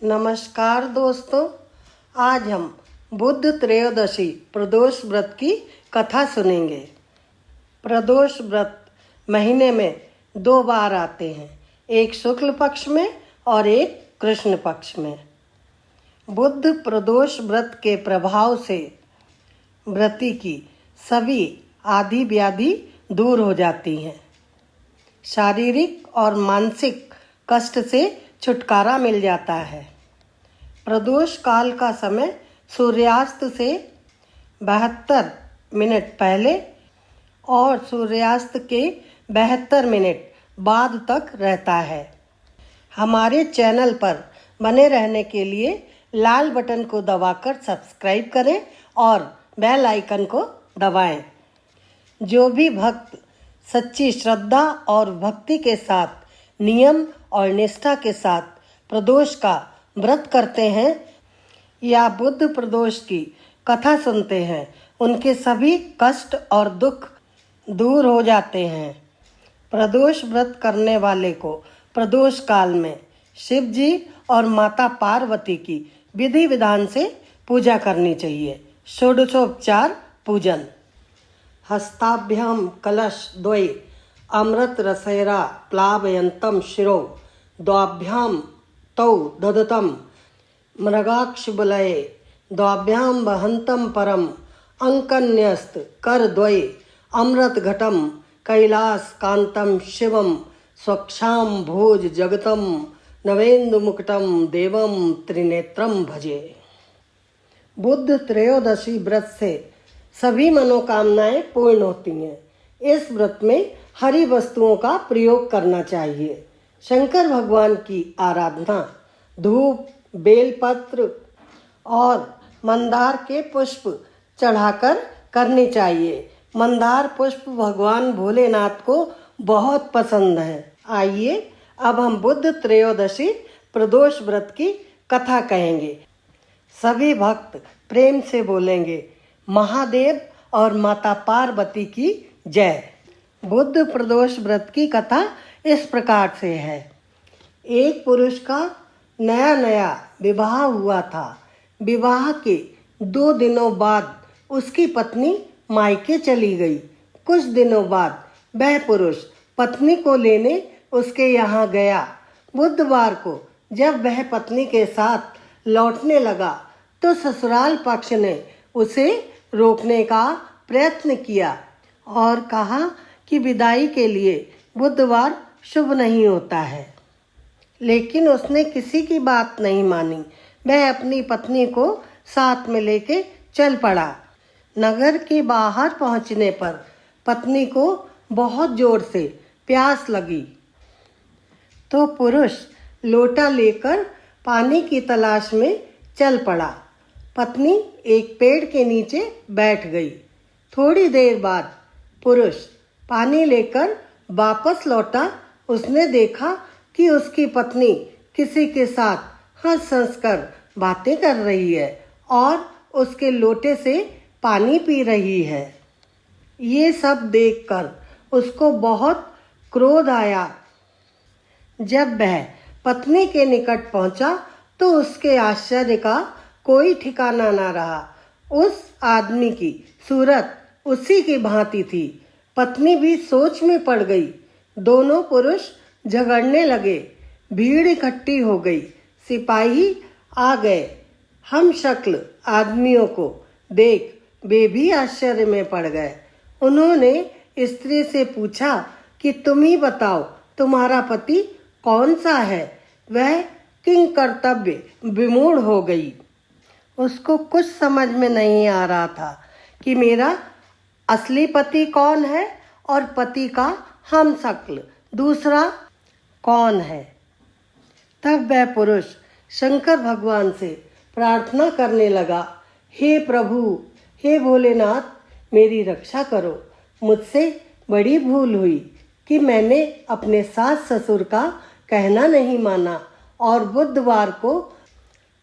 नमस्कार दोस्तों, आज हम बुद्ध त्रयोदशी प्रदोष व्रत की कथा सुनेंगे। प्रदोष व्रत महीने में 2 बार आते हैं, एक शुक्ल पक्ष में और एक कृष्ण पक्ष में। बुद्ध प्रदोष व्रत के प्रभाव से व्रती की सभी आदि व्याधि दूर हो जाती हैं। शारीरिक और मानसिक कष्ट से छुटकारा मिल जाता है। प्रदोष काल का समय सूर्यास्त से 72 मिनट पहले और सूर्यास्त के 72 मिनट बाद तक रहता है। हमारे चैनल पर बने रहने के लिए लाल बटन को दबाकर सब्सक्राइब करें और बेल आइकन को दबाएं। जो भी भक्त सच्ची श्रद्धा और भक्ति के साथ नियम और निष्ठा के साथ प्रदोष का व्रत करते हैं या बुद्ध प्रदोष की कथा सुनते हैं, उनके सभी कष्ट और दुख दूर हो जाते हैं। प्रदोष व्रत करने वाले को प्रदोष काल में शिव जी और माता पार्वती की विधि विधान से पूजा करनी चाहिए। षोडशोपचार पूजन। हस्ताभ्याम कलश द्वये अमृत रसैरा प्लावयन्तं शिरो द्वाभ्याम तौ ददतं मृगाक्षबलये द्वाभ्याम वहन्तं परम अंकन्यस्त करद्वये अमृतघटं कैलासकान्तं शिवं स्वक्षां भोज जगतं नवेन्दुमुकुटं देवं त्रिनेत्रं भजे। बुद्ध त्रयोदशी व्रत से सभी मनोकामनाएं पूर्ण होती हैं। इस व्रत में हरी वस्तुओं का प्रयोग करना चाहिए। शंकर भगवान की आराधना धूप, बेलपत्र और मंदार के पुष्प चढ़ाकर करनी चाहिए। मंदार पुष्प भगवान भोलेनाथ को बहुत पसंद है। आइए अब हम बुद्ध त्रयोदशी प्रदोष व्रत की कथा कहेंगे। सभी भक्त प्रेम से बोलेंगे, महादेव और माता पार्वती की जय। बुद्ध प्रदोष व्रत की कथा इस प्रकार से है। एक पुरुष का नया नया विवाह हुआ था। विवाह के 2 दिनों बाद उसकी पत्नी मायके चली गई। कुछ दिनों बाद वह पुरुष पत्नी को लेने उसके यहाँ गया। बुधवार को जब वह पत्नी के साथ लौटने लगा तो ससुराल पक्ष ने उसे रोकने का प्रयत्न किया और कहा कि विदाई के लिए बुधवार शुभ नहीं होता है। लेकिन उसने किसी की बात नहीं मानी। वह अपनी पत्नी को साथ में लेके चल पड़ा। नगर के बाहर पहुंचने पर पत्नी को बहुत जोर से प्यास लगी तो पुरुष लोटा लेकर पानी की तलाश में चल पड़ा। पत्नी एक पेड़ के नीचे बैठ गई। थोड़ी देर बाद पुरुष पानी लेकर वापस लौटा। उसने देखा कि उसकी पत्नी किसी के साथ हंस हंस कर बातें कर रही है और उसके लोटे से पानी पी रही है। ये सब देखकर उसको बहुत क्रोध आया। जब वह पत्नी के निकट पहुंचा तो उसके आश्चर्य का कोई ठिकाना ना रहा। उस आदमी की सूरत उसी की भांति थी। पत्नी भी सोच में पड़ गई। दोनों पुरुष झगड़ने लगे। भीड़ इकट्ठी हो गई। सिपाही आ गए। हम शक्ल आदमियों को देख वे भी आश्चर्य में पड़ गए। उन्होंने स्त्री से पूछा कि तुम ही बताओ, तुम्हारा पति कौन सा है? वह किंग कर्तव्य विमूढ़ हो गई। उसको कुछ समझ में नहीं आ रहा था कि मेरा असली पति कौन है और पति का हम शक्ल दूसरा कौन है। तब वह पुरुष शंकर भगवान से प्रार्थना करने लगा, हे प्रभु, हे भोलेनाथ, मेरी रक्षा करो। मुझसे बड़ी भूल हुई कि मैंने अपने सास ससुर का कहना नहीं माना और बुधवार को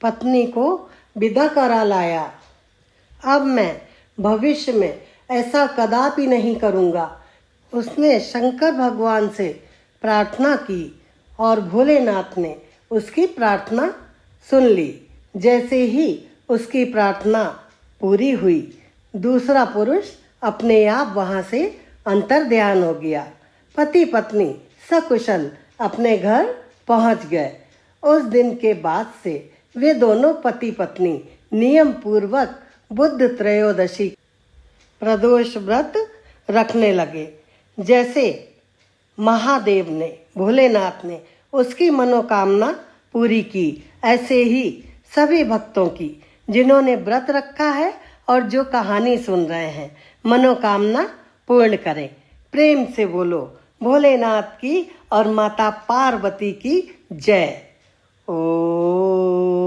पत्नी को विदा करा लाया। अब मैं भविष्य में ऐसा कदापि नहीं करूँगा। उसने शंकर भगवान से प्रार्थना की और भोलेनाथ ने उसकी प्रार्थना सुन ली। जैसे ही उसकी प्रार्थना पूरी हुई, दूसरा पुरुष अपने आप वहां से अंतर्ध्यान हो गया। पति पत्नी सकुशल अपने घर पहुंच गए। उस दिन के बाद से वे दोनों पति पत्नी नियम पूर्वक बुद्ध त्रयोदशी प्रदोष व्रत रखने लगे। जैसे महादेव ने, भोलेनाथ ने उसकी मनोकामना पूरी की, ऐसे ही सभी भक्तों की जिन्होंने व्रत रखा है और जो कहानी सुन रहे हैं, मनोकामना पूर्ण करें। प्रेम से बोलो भोलेनाथ की और माता पार्वती की जय। ओ